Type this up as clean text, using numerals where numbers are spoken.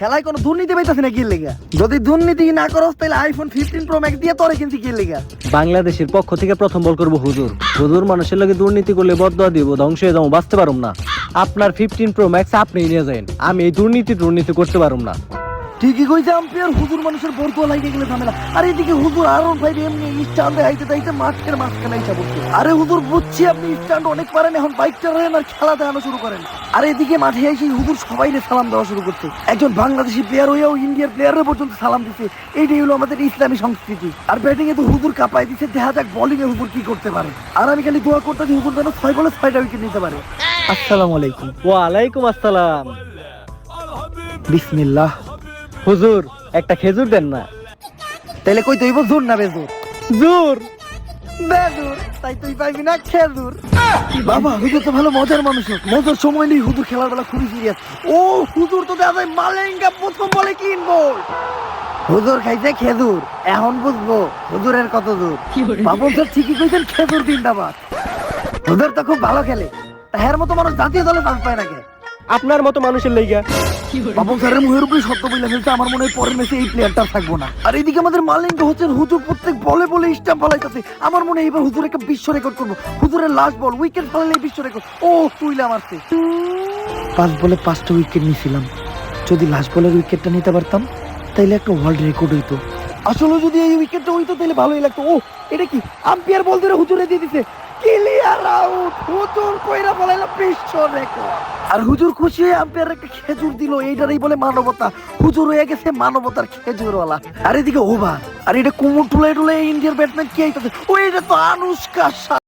খেলায় কোনো দুর্নীতি পাইতাছি না কি লেগা? যদি দুর্নীতি না করস তাহলে আইফোন 15 প্রো ম্যাক্স দিয়ে তোরে কিনছি কি লেগা? বাংলাদেশের পক্ষ থেকে প্রথম বল করবো হুজুর। হুজুর মানুষের লগে দুর্নীতি করলে বদয়া দিব, ধ্বংস হয়ে যাবো, বাঁচতে পারুম না। আপনার 15 প্রো ম্যাক্স আপনি নিয়ে যান, আমি এই দুর্নীতি করতে পারুম না। ঠিকই কইছে আম্পিয়ার, হুজুর মানুষের বরদোয়া লাগিয়ে গেলে ঝামেলা। আর এদিকে হুজুর আরন ভাই এমনি স্ট্যান্ডে হাইতে তাইতে মাঠের মাঝখানে আইসা বলছে, আরে হুজুর বুঝছি আপনি স্ট্যান্ড অনেক পারেন, এখন বাইক চালান আর খেলা দেখানো শুরু করেন। আর এদিকে মাঠে এসে হুজুর সবাইকে সালাম দেওয়া শুরু করছে। একজন বাংলাদেশি প্লেয়ার হইয়াও ইন্ডিয়ার প্লেয়ারের পর্যন্ত সালাম দিচ্ছে। এইটাই হলো আমাদের ইসলামী সংস্কৃতি। আর ব্যাটিং এ তো হুজুর কাঁপাই দিচ্ছে, দেখা যাক বোলিং এ হুজুর কি করতে পারে। আর আমি খালি দোয়া করতেছি হুজুর যেন 6 বলে 6টা উইকেট নিতে পারে। আসসালামু আলাইকুম। ওয়ালাইকুম আসসালাম। বিসমিল্লাহ। হুজুর একটা খেজুর দেন না। তাইলে কই তৈব জোর না বেজোর? জোর বেজোর, তাই তুই পাইবি না খেজুর। বাবা হুজুর তো ভালো মজার মানুষ, মজার সময় নেই। হুজুর খেলার বেলা খুবই সিরিয়াস। ও হুজুর তো দেখা যায় মালেঙ্গা প্রথম বলে কিনবো। হুজুর খাইছে খেজুর, এখন বুঝবো হুজুরের কত দূর। বাবু স্যার ঠিকই কইছেন, খেজুর জিন্দাবাদ। হুজুর তো খুব ভালো খেলে, তার মতো মানুষ জাতীয় দলে চান্স পায় না কে? আপনার মতো মানুষের লাইগা। বাবু স্যারের মুখের উপরে সত্য বলে ফেলতে আমার মনে হয় পরের ম্যাচে এই প্লেয়ারটা থাকবো না। আর এইদিকে আমাদের মালিঙ্গা হচ্ছেন হুজুর প্রত্যেক বলে বলে স্টাম্প ফলাইতেছে। আমার মনে হয় এবার হুজুর একটা বিশ্ব রেকর্ড করবো। হুজুরের লাস্ট বল উইকেট ফেলালে বিশ্ব রেকর্ড। ও তুইলা মারছে 5 বলে 5টা উইকেট নিয়েছিলাম। যদি লাস্ট বলের উইকেটটা নিতে পারতাম তাইলে একটা ওয়ার্ল্ড রেকর্ড হইতো। আসলে যদি এই উইকেটটা হইতো তাহলে ভালোই লাগতো। ও এটা কি আম্পায়ার বল ধরে হুজুরে দিয়ে দিছে, ক্লিয়ার আউট। হুজুর কইরা বলাইলো বিশ্ব রেকর্ড। আর হুজুর খুশি হয়ে আম্পায়ার একটা খেজুর দিল। এইটারই বলে মানবতা। হুজুর হয়ে গেছে মানবতার খেজুরওয়ালা। আর এদিকে ওভার, আর এটা কুমুর টুলাই টুলাই ইন্ডিয়ার ব্যাটসম্যান কি আইতাছে। ও এটা তো আনুষ্কা।